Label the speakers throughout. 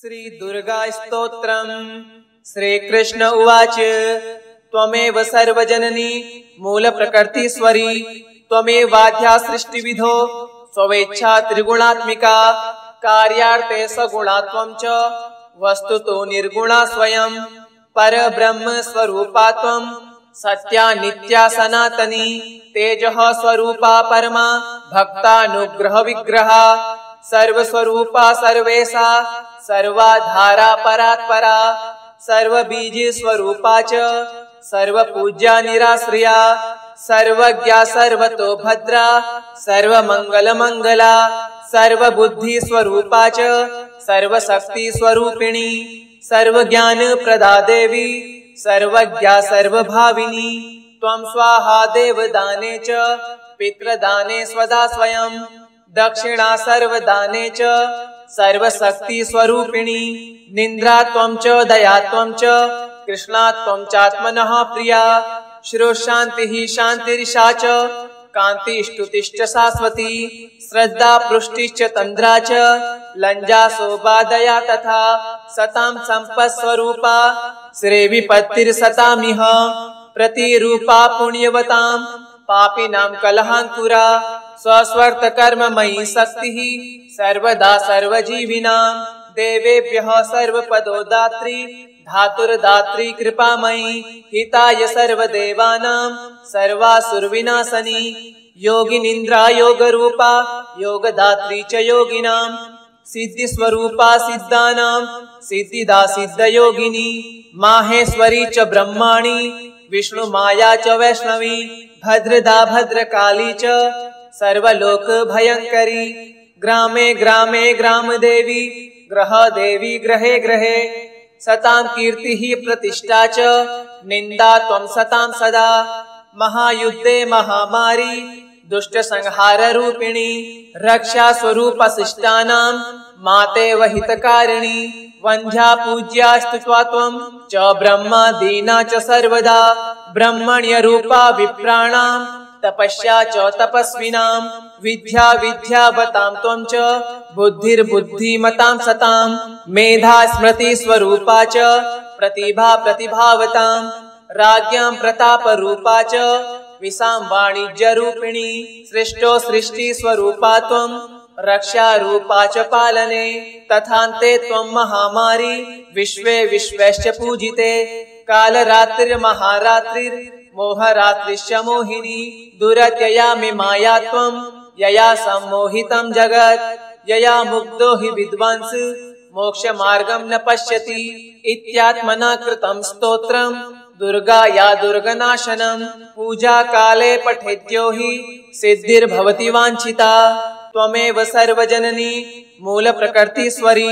Speaker 1: श्री दुर्गा स्तोत्रम्। श्रीकृष्ण उवाच त्वमेव सर्वजननी मूलप्रकृतिस्वरी त्वमेवाद्या सृष्टिविधो स्वेच्छा त्रिगुणात्मिका कार्यार्थे सगुणा त्वं च वस्तुतो निर्गुणा स्वयं परब्रह्म स्वरूपा त्वं सत्या नित्या सनातनी तेजः स्वरूपा परमा भक्तानुग्रह विग्रहा सर्वस्वरूपा सर्वेशा सर्वाधारा परात्परा सर्वबीज स्वरूपा च सर्वपूज्या निराश्रया सर्वज्ञा सर्वतो भद्रा सर्वमंगल मंगला सर्वबुद्धि स्वरूपा च सर्वशक्ति स्वरूपिणी सर्वज्ञान प्रदा देवी सर्वज्ञा सर्वभाविनी त्वं स्वाहा देवदाने च पितृदाने स्वदा स्वयं दक्षिणा सर्वदाने च सर्वशक्ति स्वरूपिणी निन्द्रा त्वं च दया त्वं च कृष्णा त्वं चात्मनः प्रिया शिरोशान्तिः शान्तिरिषा च कान्तिस्तुतिश्च शाश्वती श्रद्धा पृष्टिश्च तन्द्रा च लज्जा शोभा दया तथा सतां सम्पत्स्वरूपा श्रीविपत्तिर्सतामिह प्रतिरूपा पुण्यवतां पापिनां कलहाङ्कुरा स्वस्वर्त कर्ममयी शक्तिः सर्वदा सर्वजीविनां देवेभ्यः सर्वपदोदात्री धातुर्दात्री कृपामयी हिताय सर्वदेवानां सर्वासुरविनाशनी योगिनिन्द्रा योगरूपा योगदात्री च योगिनां सिद्धिस्वरूपा सिद्धानां सिद्धिदा सिद्धयोगिनी माहेश्वरी च ब्रह्माणी विष्णुमाया च वैष्णवी भद्रदा भद्रकाली च सर्वलोक भयंकरी ग्रामे ग्रामे ग्रामदेवी ग्रह देवी ग्रहे ग्रहे सतां कीर्तिः प्रतिष्ठा च निन्दा त्वं सतां सदा महायुद्धे महामारी दुष्ट संहार रूपिणी रक्षा स्वरूप शिष्टानां मातेव हितकारिणी वंध्या पूज्यास्तु त्वं च ब्रह्मा दीना च सर्वदा ब्रह्मण्य रूपा विप्राणां तपस्या च तपस्विनां विद्या विद्यावतां त्वं च बुद्धिर्बुद्धिमतां सतां मेधा स्मृति स्वरूपा च प्रतिभा प्रतिभावतां राज्ञां प्रताप रूपा च विसां वाणिज्य रूपिणी सृष्टो सृष्टि स्वरूपा त्वं रक्षा रूपा च पालने तथान्ते त्वं महामारी विश्वे विश्वश्च पूजिते कालरात्रिर्महारात्रिर् मोहरात्रिश्च मोहिनी दुरत्यया मे माया त्वं यया सम्मोहितं जगत् यया मुग्धो हि विद्वांस मोक्षमार्गं न पश्यति इत्यात्मना कृतं स्तोत्रम् दुर्गा या दुर्गनाशनं पूजा काले पठेद्यो हि सिद्धिर्भवति वाञ्छिता त्वमेव सर्वजननी मूलप्रकृतिस्वरी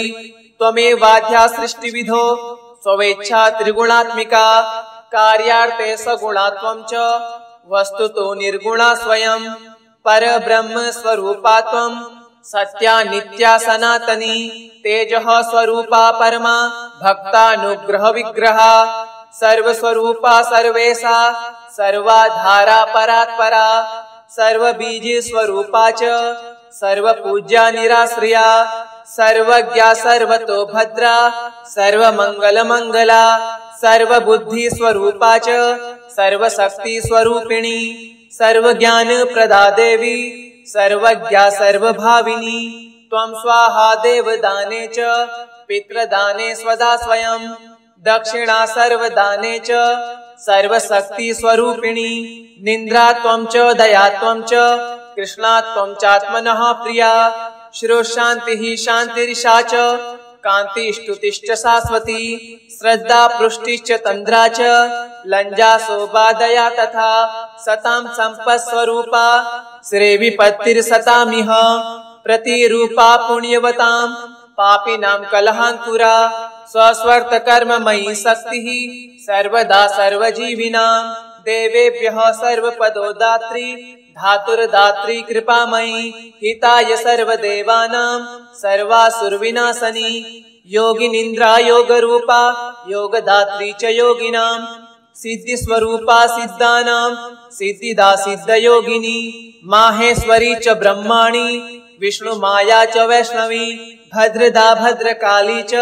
Speaker 1: त्वमेवाद्या सृष्टिविधो स्वेच्छा त्रिगुणात्मिका कार्यार्थे सगुणा त्वं च वस्तुतो निर्गुणा स्वयं परब्रह्म स्वरूपा त्वं सत्या नित्या सनातनी तेजः स्वरूपा परमा भक्तानुग्रह विग्रहा सर्वस्वरूपा सर्वेशा सर्वाधारा परात्परा सर्वबीज स्वरूपा च सर्वपूज्या निराश्रया सर्वज्ञा सर्वतो भद्रा सर्वमंगल मंगला सर्वबुद्धि स्वरूपा च सर्वशक्ति स्वरूपिणी सर्वज्ञान प्रदा देवी सर्वज्ञा सर्वभाविनी त्वं स्वाहा देवदाने च पितृदाने स्वदा स्वयं दक्षिणा सर्वदाने च सर्वशक्ति स्वरूपिणी निन्द्रा त्वं च दया त्वं च कृष्णा त्वं चात्मनः प्रिया शिरोशान्तिः शान्तिरिषा च कान्तिस्तुतिश्च शाश्वती श्रद्धा पृष्टिश्च तन्द्रा च लज्जा शोभा दया तथा सतां सम्पत्स्वरूपा श्रीविपत्तिर्सतामिह प्रतिरूपा पुण्यवतां पापिनां कलहाङ्कुरा स्वस्वर्त कर्ममयी शक्तिः सर्वदा सर्वजीविनां देवेभ्यः सर्वपदोदात्री धातुर्दात्री कृपामयी हिताय सर्वदेवानां सर्वासुरविनाशनी योगिनिन्द्रा योगरूपा योगदात्री च योगिनां सिद्धिस्वरूपा सिद्धानां सिद्धिदा सिद्धयोगिनी माहेश्वरी च ब्रह्माणी विष्णुमाया च वैष्णवी भद्रदा भद्रकाली च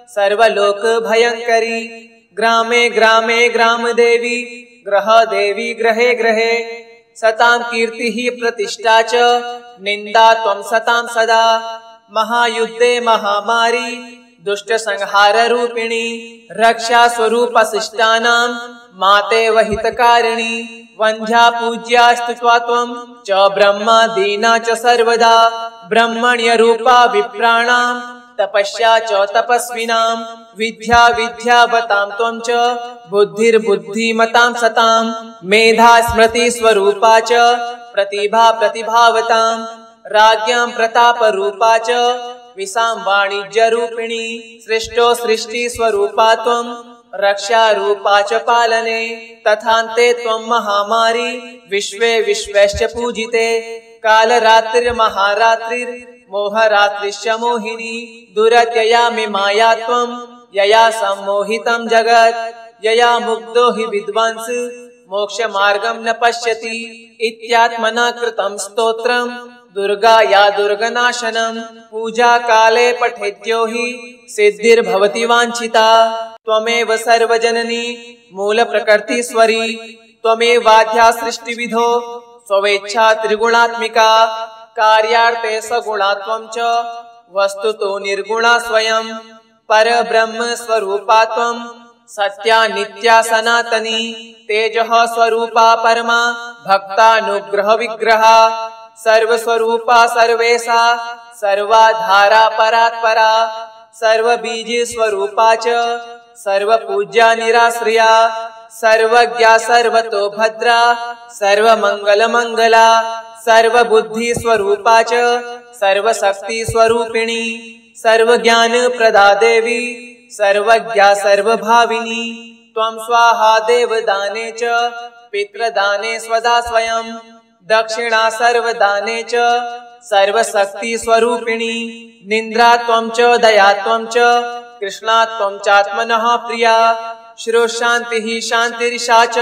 Speaker 1: सर्वलोक भयंकरी। ग्रामे ग्रामे ग्राम देवी ग्रह देवी ग्रहे ग्रहे। सतां कीर्तिः प्रतिष्ठा च निंदा त्वं सतां सदा। महायुद्धे महामारी दुष्ट संहार रूपिणी। रक्षा स्वरूप शिष्टानां माते वहितकारिणी। वंध्या पूज्यास्तु त्वं च ब्रह्मादीना च सर्वदा। ब्रह्मण्य रूपा विप्राणां तपस्या च तपस्विनां। विद्या विद्यावतां त्वं च बुद्धिर्बुद्धिमतां सतां। मेधा स्मृति स्वरूपा च प्रतिभा प्रतिभावतां। राज्ञां प्रताप रूपा च विसां वाणिज्य रूपिणी। सृष्टो सृष्टि स्वरूपा त्वं रक्षा रूपा च पालने। तथान्ते त्वं महामारी विश्वे विश्वश्च पूजिते। कालरात्रिर्महारात्रिर् मोहरात्रिश्च मोहिनी। दुरत्यया मे माया त्वं यया सम्मोहितं जगत्। यया मुग्धो हि विद्वांस मोक्ष मार्गं न पश्यति। इत्यात्मना कृतं स्तोत्रं दुर्गा या दुर्गनाशनं। पूजा काले पठेद्यो हि सिद्धिर्भवति वाञ्छिता। त्वमेव सर्वजननी मूल प्रकृतिस्वरी। त्वमेवाद्या सृष्टिविधो स्वेच्छा त्रिगुणात्मिका। कार्यार्थे सगुणा त्वं च वस्तुतो निर्गुणा स्वयं। परब्रह्म स्वरूपा त्वं सत्या नित्या सनातनी। तेजः स्वरूपा परमा भक्तानुग्रह विग्रहा। सर्वस्वरूपा सर्वेशा सर्वाधारा परात्परा। सर्वबीज स्वरूपा च सर्वपूज्या निराश्रया। सर्वज्ञा सर्वतो भद्रा सर्वमंगल मंगला। सर्वबुद्धि स्वरूपा च सर्वशक्ति स्वरूपिणी। सर्वज्ञान प्रदा देवी सर्वज्ञा सर्वभाविनी। त्वं स्वाहा देवदाने च पितृदाने स्वदा स्वयं। दक्षिणा सर्वदाने च सर्वशक्ति स्वरूपिणी। निन्द्रा त्वं च दया त्वं च कृष्णा त्वं चात्मनः प्रिया। श्रोशान्तिः शान्तिर्षा च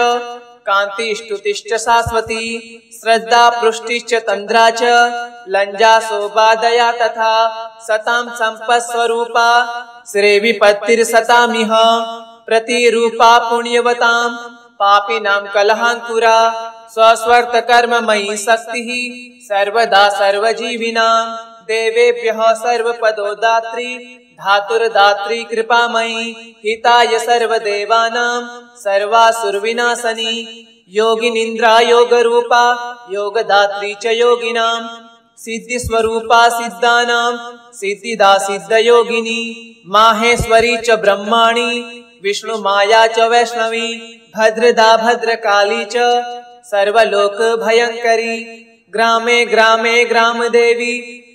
Speaker 1: कान्तिस्तुतिश्च शाश्वती। श्रद्धा पुष्टिश्च तन्द्रा च लज्जा शोभा दया तथा। सतां सम्पत्स्वरूपा श्रीविपत्तिर्सतामिह। प्रतिरूपा पुण्यवतां पापिनां कलहाङ्कुरा। स्वस्वर्त कर्ममयी शक्तिः सर्वदा सर्वजीविनां। देवेभ्यः सर्वपदोदात्री धातुर्दात्री कृपामयी। हिताय सर्वदेवानां सर्वासुरविनाशनी। योगिनिन्द्रा योगरूपा योगदात्री च योगिनां। सिद्धिस्वरूपा सिद्धानां सिद्धिदा सिद्धयोगिनी। माहेश्वरी च ब्रह्माणी विष्णुमाया च वैष्णवी। भद्रदा भद्रकाली च सर्वलोक भयंकरी। ग्रामे ग्रामे ग्राम देवी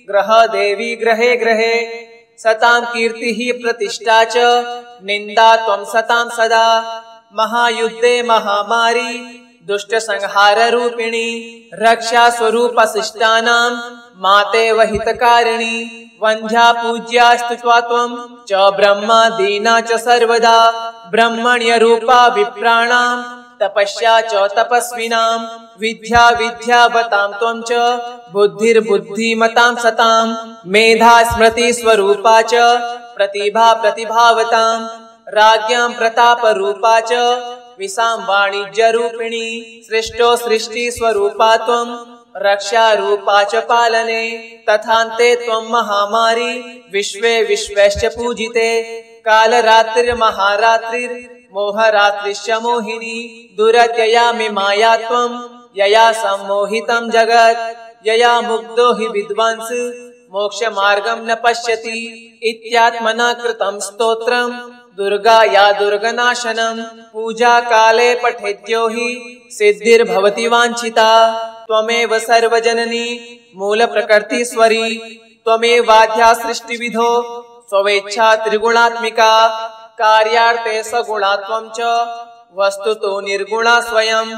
Speaker 1: ग्रह देवी ग्रहे ग्रहे। सतां कीर्तिः प्रतिष्ठा च निंदा त्वं सतां सदा। महायुद्धे महामारी दुष्ट संहार रूपिणी। रक्षा स्वरूप शिष्टानां माते वहितकारिणी। वंध्या पूज्यास्तु त्वं च ब्रह्मादीना च सर्वदा। ब्रह्मण्य रूपा विप्राणां तपस्या च तपस्विनां। विद्या विद्यावतां त्वं च बुद्धिर्बुद्धिमतां सतां। मेधा स्मृति स्वरूपा च प्रतिभा प्रतिभावतां। राज्ञां प्रताप रूपा च विसां वाणिज्य रूपिणी। सृष्टो सृष्टि स्वरूपा त्वं रक्षा रूपा च पालने। तथान्ते त्वं महामारी विश्वे विश्वश्च पूजिते। कालरात्रिर्महारात्रिर् मोहरात्रिश्च मोहिनी। दुरत्यया मे माया त्वं यया सम्मोहितं जगत्। यया मुग्धो हि विद्वांस मोक्ष मार्गं न पश्यति। इत्यात्मना कृतं स्तोत्रं दुर्गा या दुर्गनाशनं। पूजा काले पठेद्यो हि सिद्धिर्भवति वाञ्छिता। त्वमेव सर्वजननी मूल प्रकृतिस्वरी। त्वमेवाद्या सृष्टिविधो स्वेच्छा त्रिगुणात्मिका। कार्यार्थे सगुणा त्वं च वस्तुतो निर्गुणा स्वयं।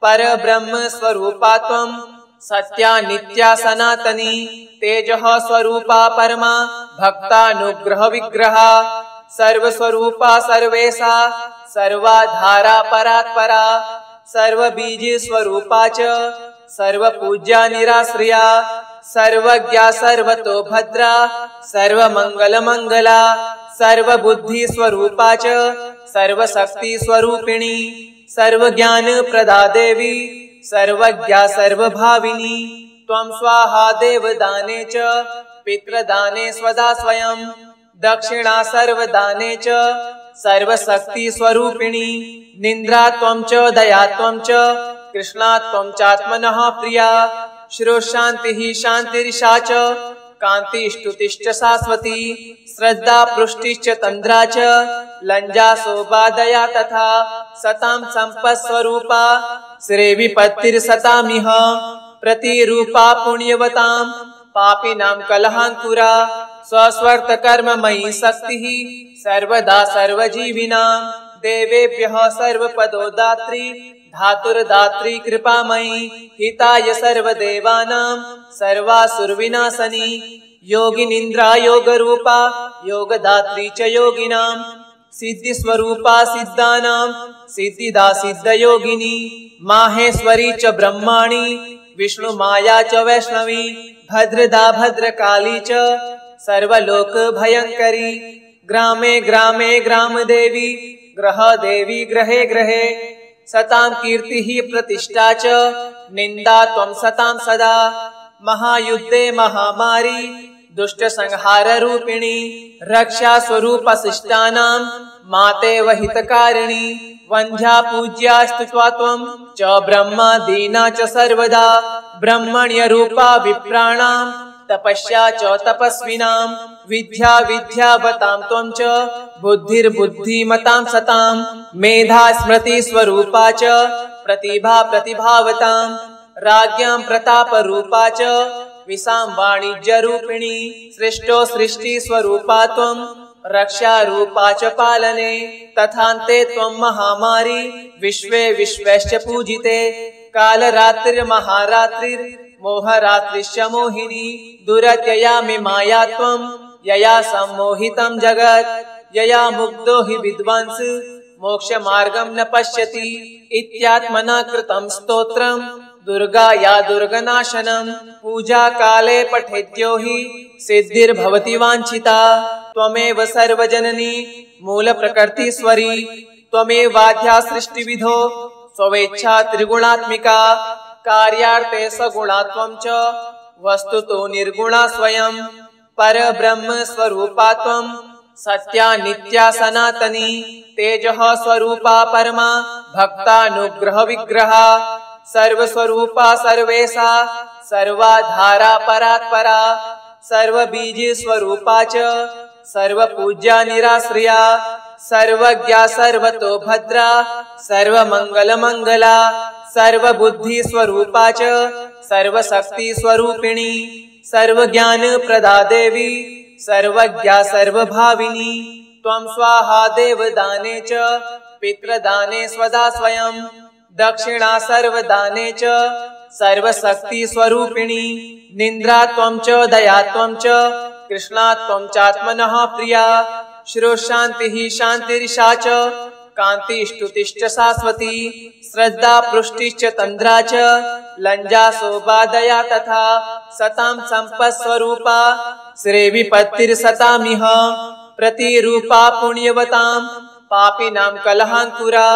Speaker 1: परब्रह्म स्वरूपा त्वं सत्या नित्या सनातनी। तेजः स्वरूपा परमा भक्तानुग्रह विग्रहा। सर्वस्वरूपा सर्वेशा सर्वाधारा परात्परा। सर्वबीज स्वरूपा च सर्वपूज्या निराश्रया। सर्वज्ञा सर्वतो भद्रा सर्वमंगल मंगला सर्वबुद्धि स्वरूपा च सर्वशक्ति स्वरूपिणी सर्वज्ञान प्रदा देवी सर्वज्ञा सर्वभाविनी त्वं स्वाहा देवदाने च पितृदाने स्वदा स्वयं दक्षिणा सर्वदाने च सर्वशक्ति स्वरूपिणी निन्द्रा त्वं च दया त्वं च कृष्णा त्वं चात्मनः प्रिया शिरोशान्तिः शान्तिरिषा च कान्तिस्तुतिश्च शाश्वती श्रद्धा पुष्टिश्च तन्द्रा च लज्जा शोभा दया तथा सतां सम्पत्स्वरूपा श्रीविपत्तिर्सतामिह प्रतिरूपा पुण्यवतां पापिनां कलहाङ्कुरा स्वस्वर्त कर्ममयी शक्तिः सर्वदा सर्वजीविनां देवेभ्यः सर्वपदोदात्री धातुर्दात्री कृपामयी हिताय सर्वदेवानां सर्वासुरविनाशनी योगिनिन्द्रा योगरूपा योगदात्री च योगिनां सिद्धिस्वरूपा सिद्धानां सिद्धिदा सिद्धयोगिनी माहेश्वरी च ब्रह्माणी विष्णुमाया च वैष्णवी भद्रदा भद्रकाली च सर्वलोक भयंकरी ग्रामे ग्रामे ग्रामदेवी ग्रह देवी ग्रहे ग्रहे सतां कीर्तिः प्रतिष्ठा च निन्दा त्वं सतां सदा महायुद्धे महामारी दुष्ट संहार रूपिणी रक्षा स्वरूप शिष्टानां मातेव हितकारिणी वंध्या पूज्या स्तुत्वा त्वं च ब्रह्मा दीना च सर्वदा ब्रह्मण्य रूपा विप्राणां तपस्या च तपस्विनां विद्या विद्यावतां त्वं च बुद्धिर्बुद्धिमतां सतां मेधा स्मृति स्वरूपा च प्रतिभा प्रतिभावतां राज्ञां प्रताप रूपा च विसां वाणिज्य रूपिणी सृष्टो सृष्टि स्वरूपा त्वं रक्षा रूपा च पालने तथान्ते त्वं महामारी विश्वे विश्वश्च पूजिते कालरात्रिर्महारात्रिर् मोहरात्रिश्च मोहिनी दुरत्ययामि माया त्वं यया सम्मोहितं जगत् यया मुग्धो हि विद्वांस मोक्षमार्गं न पश्यति इत्यात्मना कृतं स्तोत्रम् दुर्गा या दुर्गनाशनं पूजा काले पठेद्यो हि सिद्धिर्भवति वाञ्छिता त्वमेव सर्वजननी मूल प्रकृतिस्वरी त्वमेवाद्या सृष्टिविधो स्वेच्छा त्रिगुणात्मिका कार्यार्थे सगुणा त्वं च वस्तुतो निर्गुणा स्वयं परब्रह्म स्वरूपा त्वं सत्या नित्या सनातनी तेजः स्वरूपा परमा भक्तानुग्रह विग्रहा सर्वस्वरूपा सर्वेशा सर्वाधारा परात्परा सर्वबीज स्वरूपा च सर्वपूज्या निराश्रया सर्वज्ञा सर्वतो भद्रा सर्वमंगल मंगला सर्वबुद्धि स्वरूपा च सर्वशक्ति स्वरूपिणी सर्वज्ञान प्रदा देवी सर्वज्ञा सर्वभाविनी त्वं स्वाहा देवदाने च पितृदाने स्वदा स्वयं दक्षिणा सर्वदाने च सर्वशक्ति स्वरूपिणी निन्द्रा त्वं च दया त्वं च कृष्णा त्वं चात्मनः प्रिया शिरोशान्तिः शान्तिरिषा च कान्तिस्तुतिश्च शाश्वती श्रद्धा पुष्टिश्च तन्द्रा च लज्जा शोभा दया तथा सतां सम्पत्स्वरूपा श्रीविपत्तिर्सतामिह प्रतिरूपा पुण्यवतां पापिनां कलहाङ्कुरा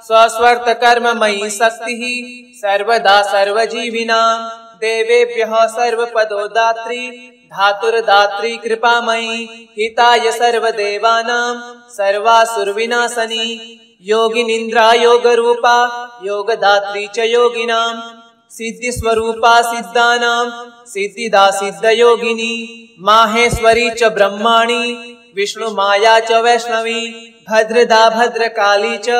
Speaker 1: स्वस्वर्त कर्ममयी शक्तिः सर्वदा सर्वजीविनां देवेभ्यः सर्वपदोदात्री धातुर्दात्री कृपामयी हिताय सर्वदेवानां सर्वासुरविनाशनी योगिनिन्द्रा योगरूपा योगदात्री च योगिनां सिद्धिस्वरूपा सिद्धानां सिद्धिदा सिद्धयोगिनी माहेश्वरी च ब्रह्माणी विष्णुमाया च वैष्णवी भद्रदा भद्रकाली च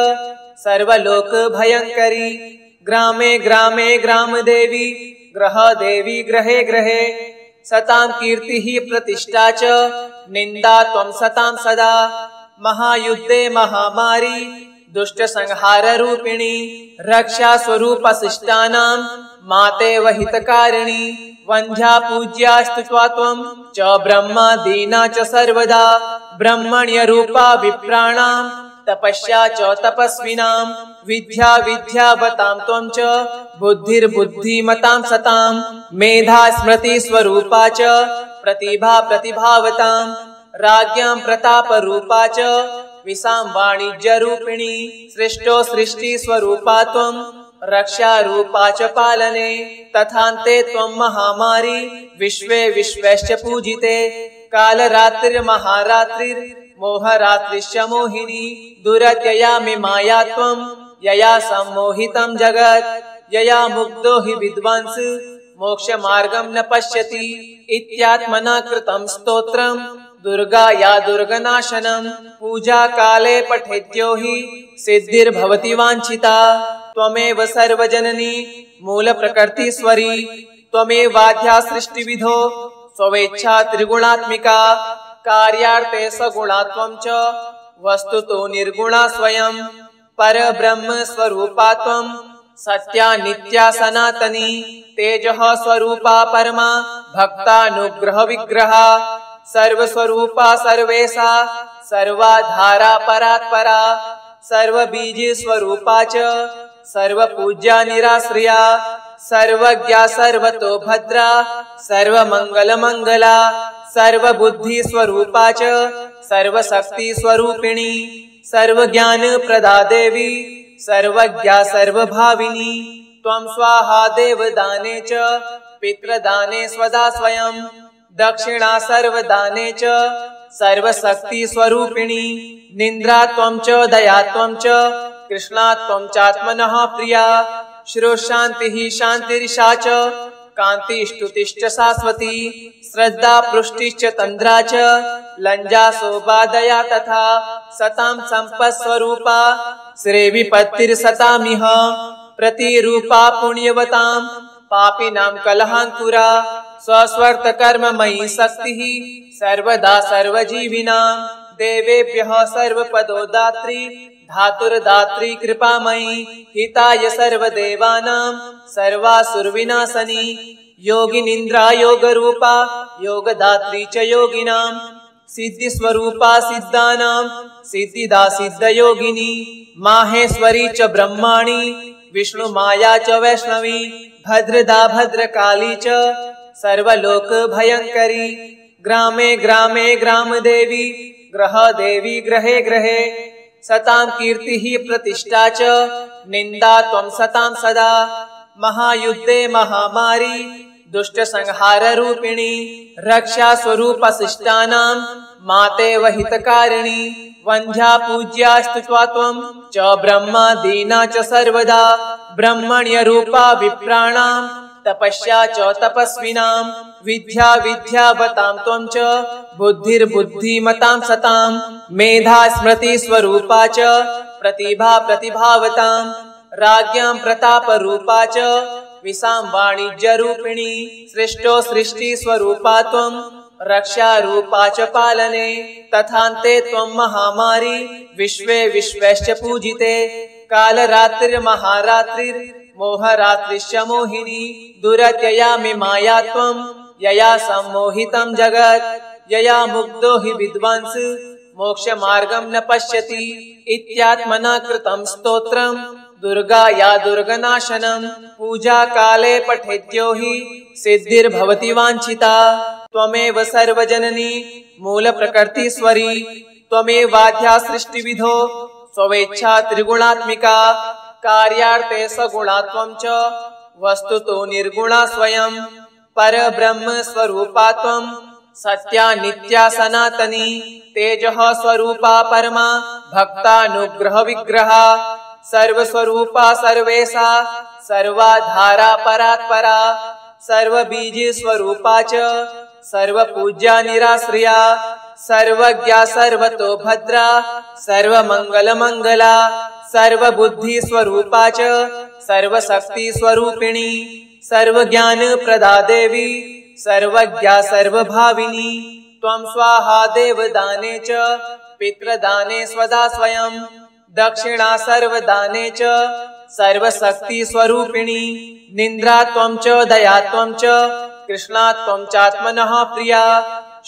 Speaker 1: सर्वलोक भयंकरी ग्रामे ग्रामे ग्रामदेवी ग्रह देवी ग्रहे ग्रहे सतां कीर्तिः प्रतिष्ठा च निन्दा त्वं सतां सदा महायुद्धे महामारी दुष्ट संहार रूपिणी रक्षा स्वरूप शिष्टानां मातेव हितकारिणी वंध्या पूज्या स्तुत्वा त्वं च ब्रह्मा दीना च सर्वदा ब्रह्मण्य रूपा विप्राणां तपस्या च तपस्विनां विद्या विद्यावतां त्वं च बुद्धिर्बुद्धिमतां सतां मेधा स्मृति स्वरूपा च प्रतिभा प्रतिभावतां राज्ञां प्रतापरूपा च विसां वाणिज्यरूपिणी सृष्टो सृष्टि स्वरूपा त्वं रक्षा रूपा च पालने तथान्ते त्वं महामारी विश्वे विश्वश्च पूजिते कालरात्रिर्महारात्रिर्मोहरात्रिश्च मोहिनी दुरत्यया मे माया त्वं यया सम्मोहितं जगत् यया मुग्धो हि विद्वांस मोक्षमार्गं न पश्यति इत्यात्मना कृतं स्तोत्रं दुर्गा या दुर्गनाशनं पूजा काले पठेद्यो हि सिद्धिर्भवति वाञ्छिता त्वमेव सर्वजननी मूलप्रकृतिस्वरी त्वमेवाद्या सृष्टिविधो स्वेच्छा त्रिगुणात्मिका कार्यार्थे सगुणा त्वं च वस्तुतो निर्गुणा स्वयं परब्रह्म स्वरूपा त्वं सत्या नित्या सनातनी तेजः स्वरूपा परमा भक्तानुग्रह विग्रहा सर्वस्वरूपा सर्वेशा सर्वाधारा परात्परा सर्वबीज स्वरूपा च सर्वपूज्या निराश्रया सर्वज्ञा सर्वतो भद्रा सर्वमंगल मंगला सर्वबुद्धि स्वरूपा च सर्वशक्ति स्वरूपिणी सर्वज्ञान प्रदा देवी सर्वज्ञा सर्वभाविनी त्वं स्वाहा देवदाने च पितृदाने स्वदा स्वयं दक्षिणा सर्वदाने च सर्वशक्ति स्वरूपिणी निन्द्रा त्वं च दया त्वं च कृष्णा त्वं चात्मनः प्रिया श्रोशान्तिः शान्तिर्षा च कान्तिस्तुतिश्च शाश्वती श्रद्धा पृष्टिश्च तन्द्रा च लज्जा शोभा दया तथा सतां सम्पत्स्वरूपा श्रीविपत्तिर्सतामिह प्रतिरूपा पुण्यवतां पापिनां कलहाङ्कुरा स्वस्वर्तकर्ममयी शक्तिः सर्वदा सर्वजीविनां देवेभ्यः सर्वपदोदात्री धातुर्दात्री कृपामयी हिताय सर्वदेवानां सर्वासुरविनाशनी योगिनिन्द्रा योगरूपा योगदात्री च योगिनां सिद्धिस्वरूपा सिद्धानां सिद्धिदा सिद्धयोगिनी माहेश्वरी च ब्रह्माणी विष्णुमाया च वैष्णवी भद्रदा भद्रकाली च सर्वलोक भयंकरी ग्रामे ग्रामे ग्रामदेवी ग्रहदेवी ग्रहे ग्रहे सतां कीर्तिः प्रतिष्ठा च निन्दा त्वं सतां सदा महायुद्धे महामारी दुष्ट संहार रूपिणी रक्षा स्वरूप शिष्टानां मातेव हितकारिणी वंध्या पूज्यास्तु त्वं च ब्रह्मा दीना च सर्वदा ब्रह्मण्य रूपा विप्राणां तपस्या च तपस्विनां विद्या विद्यावतां त्वं च बुद्धिर्बुद्धिमतां सतां मेधा स्मृति स्वरूपा च प्रतिभा प्रतिभावतां राज्ञां प्रतापरूपा च विसां वाणिज्यरूपिणी सृष्टो सृष्टि स्वरूपा त्वं रक्षा रूपा च पालने तथान्ते त्वं महामारी विश्वे विश्वश्च पूजिते कालरात्रिर्महारात्रिर्मोहरात्रिश्च मोहिनी दुरत्यया मे माया त्वं यया सम्मोहितं जगत् यया मुग्धो हि विद्वांस मोक्षमार्गं न पश्यति इत्यात्मना कृतं स्तोत्रं दुर्गा या दुर्गनाशनं पूजा काले पठेद्यो हि सिद्धिर्भवति वाञ्छिता त्वमेव सर्वजननी मूलप्रकृतिस्वरी त्वमेवाद्या सृष्टिविधो स्वेच्छा त्रिगुणात्मिका कार्यार्थे सगुणा त्वं च वस्तुतो निर्गुणा स्वयं परब्रह्म स्वरूपा त्वं सत्या नित्या सनातनी तेजः स्वरूपा परमा भक्तानुग्रह विग्रहा सर्वस्वरूपा सर्वेशा सर्वाधारा परात्परा सर्वबीज स्वरूपा च सर्वपूज्या निराश्रया सर्वज्ञा सर्वतो भद्रा सर्वमंगल मंगला सर्वबुद्धि स्वरूपा च सर्वशक्ति स्वरूपिणी सर्वज्ञान प्रदा देवी सर्वज्ञा सर्वभाविनी त्वं स्वाहा देवदाने च पितृदाने स्वदा स्वयं दक्षिणा सर्वदाने च सर्वशक्ति स्वरूपिणी निन्द्रा त्वं च दया त्वं च कृष्णा त्वं चात्मनः प्रिया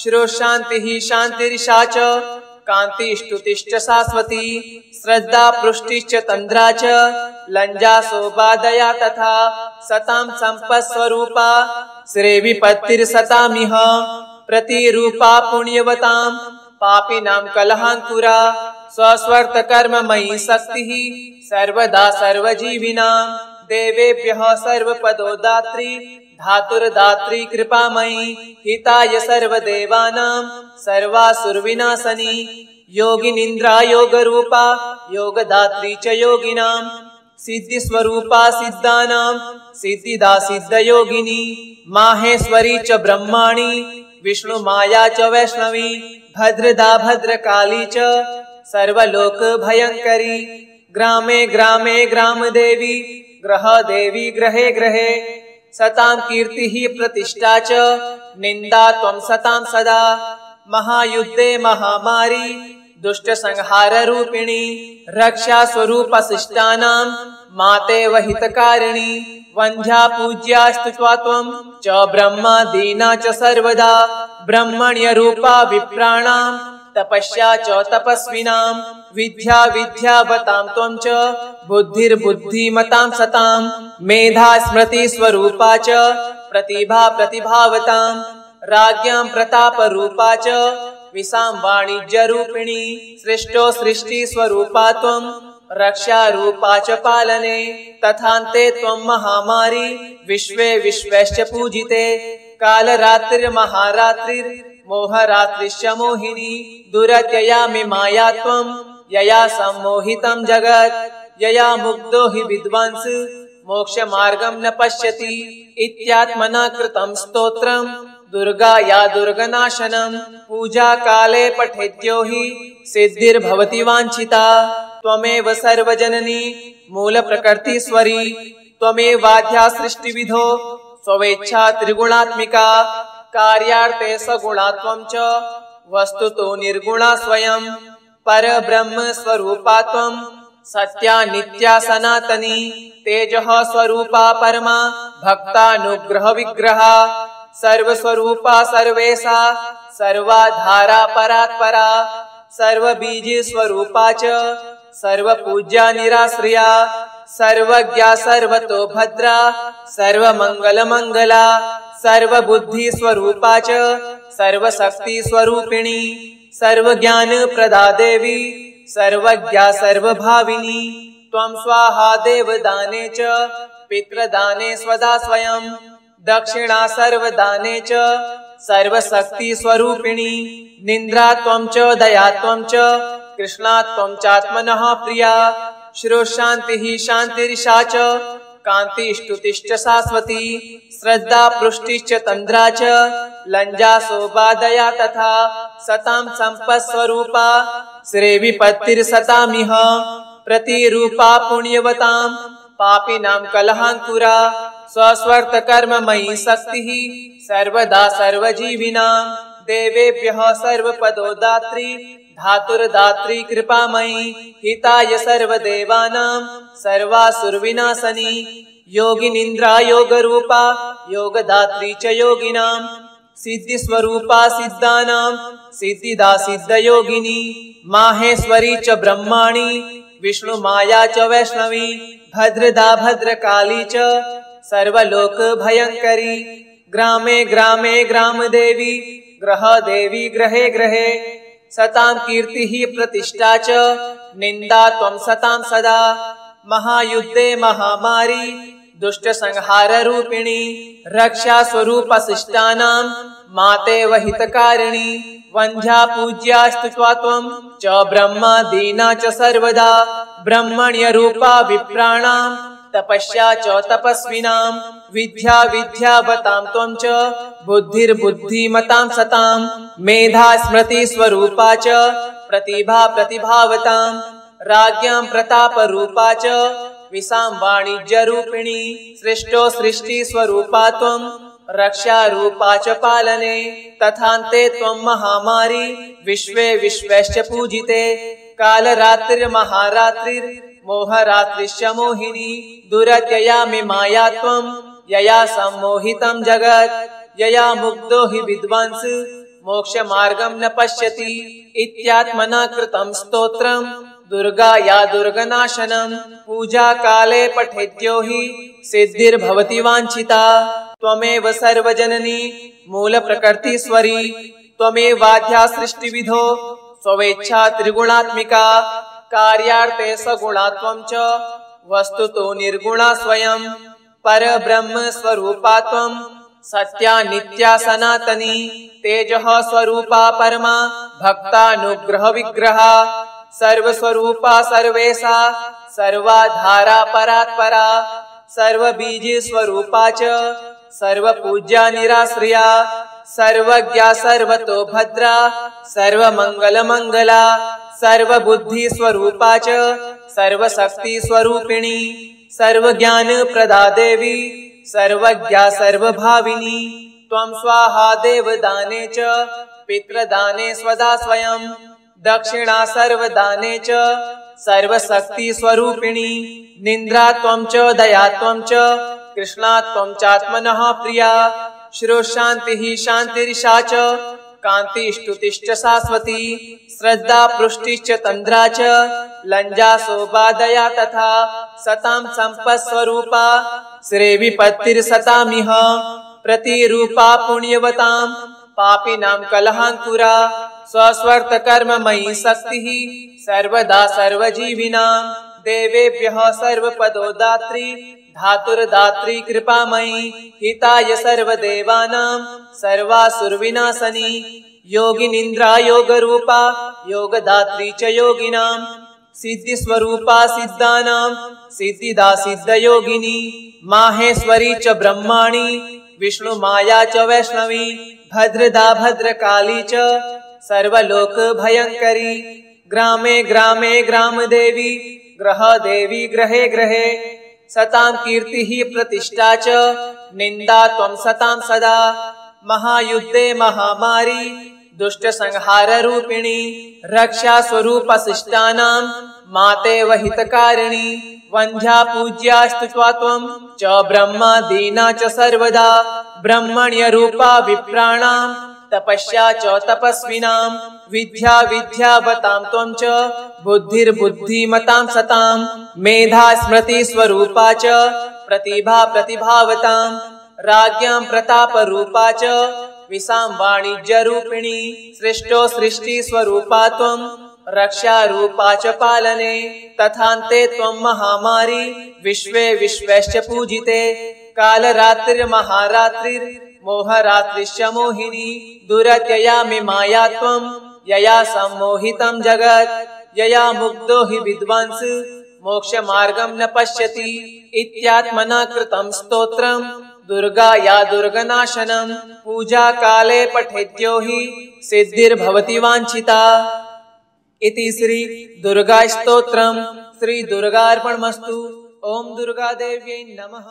Speaker 1: श्रोशान्तिः शान्तिर्षा च कान्तिस्तुतिश्च शाश्वती श्रद्धा पृष्टिश्च तन्द्रा च लज्जा शोभादया तथा सतां सम्पत्स्वरूपा श्रीविपत्तिर्सतामिह प्रतिरूपा पुण्यवतां पापिनां कलहाङ्कुरा स्वस्वर्तकर्ममयी शक्तिः सर्वदा सर्वजीविनां देवेभ्यः सर्वपदोदात्री धातुर्दात्री कृपामयी हिताय सर्वदेवानां सर्वासुरविनाशनी योगिनिन्द्रा योगरूपा योगदात्री च योगिनां सिद्धिस्वरूपा सिद्धानां सिद्धिदा सिद्धयोगिनी माहेश्वरी च ब्रह्माणी विष्णुमाया च वैष्णवी भद्रदा भद्रकाली च सर्वलोक भयंकरी ग्रामे ग्रामे ग्रामदेवी ग्रहदेवी ग्रहे ग्रहे सतां कीर्तिः प्रतिष्ठा च निन्दा त्वं सतां सदा महायुद्धे महामारी दुष्ट संहार रूपिणी रक्षा स्वरूप शिष्टानां मातेव हितकारिणी वंध्या पूज्यास्तु त्वं च ब्रह्मा दीना च सर्वदा ब्रह्मण्य रूपा विप्राणां तपस्या च तपस्विनां विद्या विद्यावतां त्वं च बुद्धिर्बुद्धिमतां सतां मेधा स्मृति स्वरूपा च प्रतिभा प्रतिभावतां राज्ञां प्रताप रूपा च विसां वाणिज्य रूपिणी सृष्टो सृष्टि स्वरूपा त्वं रक्षा रूपा च पालने तथान्ते त्वं महामारी विश्वे विश्वश्च पूजिते कालरात्रिर्महारात्रिर् मोहरात्रिश्च मोहिनी दुरत्ययामि माया त्वं यया सम्मोहितं जगत् यया मुग्धो हि विद्वांस मोक्षमार्गं न पश्यति इत्यात्मना कृतं स्तोत्रम् दुर्गा या दुर्गनाशनं पूजा काले पठेद्यो हि सिद्धिर्भवति वाञ्छिता त्वमेव सर्वजननी मूल प्रकृतिस्वरी त्वमेवाद्या सृष्टिविधो स्वेच्छा त्रिगुणात्मिका कार्यार्थे सगुणा त्वं च वस्तुतो निर्गुणा स्वयं परब्रह्म स्वरूपा त्वं सत्या नित्या सनातनी तेजः स्वरूपा परमा भक्तानुग्रह विग्रहा सर्वस्वरूपा सर्वेशा सर्वाधारा परात्परा सर्वबीज स्वरूपा च सर्वपूज्या निराश्रया सर्वज्ञा सर्वतो भद्रा सर्वमंगल मंगला सर्वबुद्धि स्वरूपा च सर्वशक्ति स्वरूपिणी सर्वज्ञान प्रदा देवी सर्वज्ञा सर्वभाविनी त्वं स्वाहा देवदाने च पितृदाने स्वदा स्वयं दक्षिणा सर्वदाने च सर्वशक्ति स्वरूपिणी निन्द्रा त्वं च दया त्वं च कृष्णा त्वं चात्मनः प्रिया शिरोशान्तिः शान्तिरिषा च कान्तिस्तुतिश्च शाश्वती श्रद्धा पृष्टिश्च तन्द्रा च लज्जा शोभादया तथा सतां सम्पत्स्वरूपा श्रीविपत्तिर्सतामिह प्रतिरूपा पुण्यवतां पापिनां कलहाङ्कुरा स्वस्वर्तकर्ममयी शक्तिः सर्वदा सर्वजीविनां देवेभ्यः सर्वपदोदात्री धातुर्दात्री कृपामयी हिताय सर्वदेवानां सर्वासुरविनाशनी योगिनिन्द्रा योगरूपा योगदात्री च योगिनां सिद्धिस्वरूपा सिद्धानां सिद्धिदा सिद्धयोगिनी माहेश्वरी च ब्रह्माणी विष्णुमाया च वैष्णवी भद्रदा भद्रकाली च सर्वलोक भयंकरी ग्रामे ग्रामे ग्रामदेवी ग्रहदेवी ग्रहे ग्रहे सतां कीर्तिः प्रतिष्ठा च निन्दा त्वं सतां सदा महायुद्धे महामारी दुष्ट संहार रूपिणी रक्षा स्वरूप शिष्टानां मातेव हितकारिणी वंध्या पूज्यास्तु त्वं च ब्रह्मा दीना च सर्वदा ब्रह्मण्य रूपा विप्राणां तपस्या च तपस्विनां विद्या विद्यावतां त्वं च बुद्धिर्बुद्धिमतां सतां मेधा स्मृति स्वरूपा च प्रतिभा प्रतिभावतां राज्ञां प्रताप रूपा च विसां वाणिज्य रूपिणी सृष्टो सृष्टि स्वरूपा त्वं रक्षा रूपा च पालने तथान्ते त्वं महामारी विश्वे विश्वश्च पूजिते कालरात्रिर्महारात्रिर् मोहरात्रिश्च मोहिनी दुरत्ययामि माया त्वं यया सम्मोहितं जगत् यया मुग्धो हि विद्वांस मोक्षमार्गं न पश्यति इत्यात्मना कृतं स्तोत्रम् दुर्गा या दुर्गनाशनम् पूजा काले पठेद्यो हि सिद्धिर्भवति वाञ्छिता त्वमेव सर्वजननी मूल प्रकृतिस्वरी त्वमेवाद्या सृष्टिविधो स्वेच्छा त्रिगुणात्मिका कार्यार्थे सगुणा त्वं च वस्तुतो निर्गुणा स्वयं परब्रह्म स्वरूपा त्वं सत्या नित्या सनातनी तेजः स्वरूपा परमा भक्तानुग्रह विग्रहा सर्वस्वरूपा सर्वेशा सर्वाधारा परात्परा सर्वबीज स्वरूपा च सर्वपूज्या निराश्रया सर्वज्ञा सर्वतो भद्रा सर्वमंगल मंगला सर्वबुद्धि स्वरूपा च सर्वशक्ति स्वरूपिणी सर्वज्ञान प्रदा देवी सर्वज्ञा सर्वभाविनी त्वं स्वाहा देवदाने च पितृदाने स्वदा स्वयं दक्षिणा सर्वदाने च सर्वशक्ति स्वरूपिणी निन्द्रा त्वं च दया त्वं च कृष्णा त्वं चात्मनः प्रिया श्रोशान्तिः शान्तिरिषा च कान्तिस्तुतिश्च शाश्वती श्रद्धा पुष्टिश्च तन्द्रा च लज्जा शोभा दया तथा सतां सम्पत्स्वरूपा श्रेविपत्तिर्सतामिह प्रतिरूपा पुण्यवतां पापिनां कलहान्तुरा स्वस्वर्त कर्ममयी शक्तिः सर्वदा सर्वजीविनां देवेभ्यः सर्वपदो दात्री धातुर्दात्री कृपामयी हिताय सर्वदेवानां सर्वासुरविनाशनी योगिनिन्द्रा योगरूपा योगदात्री च योगिनां सिद्धिस्वरूपा सिद्धानां सिद्धिदा सिद्धयोगिनी माहेश्वरी च ब्रह्माणी विष्णुमाया च वैष्णवी भद्रदा भद्रकाली च सर्वलोक भयंकरी ग्रामे ग्रामे ग्रामदेवी ग्रह देवी ग्रहे ग्रहे सतां कीर्तिः प्रतिष्ठा च निन्दा त्वं सतां सदा महायुद्धे महामारी दुष्ट संहार रूपिणी रक्षा स्वरूप शिष्टानां मातेव हितकारिणी वंध्या पूज्या स्तुत्वा त्वं च ब्रह्मा दीना च सर्वदा ब्रह्मण्य रूपा विप्राणां तपस्या च तपस्विनां विद्या विद्यावतां त्वं च बुद्धिर्बुद्धिमतां सतां मेधा स्मृति स्वरूपा च प्रतिभा प्रतिभावतां राज्ञां प्रताप रूपा च विसां वाणिज्य रूपिणी सृष्टो सृष्टि स्वरूपा त्वं रक्षा रूपा च पालने तथान्ते त्वं महामारी विश्वे विश्वश्च पूजिते कालरात्रिर्महारात्रिर् मोहरात्रिश्च मोहिनी दुरत्ययामि माया त्वं यया सम्मोहितं जगत् यया मुग्धो हि विद्वांस मोक्षमार्गं न पश्यति इत्यात्मना कृतं स्तोत्रम् दुर्गा या दुर्गनाशनम् पूजा काले पठेद्यो हि सिद्धिर्भवति वाञ्छिता इति श्री दुर्गा स्तोत्रम् श्री दुर्गार्पणमस्तु। ओम दुर्गा देव्यै नमः।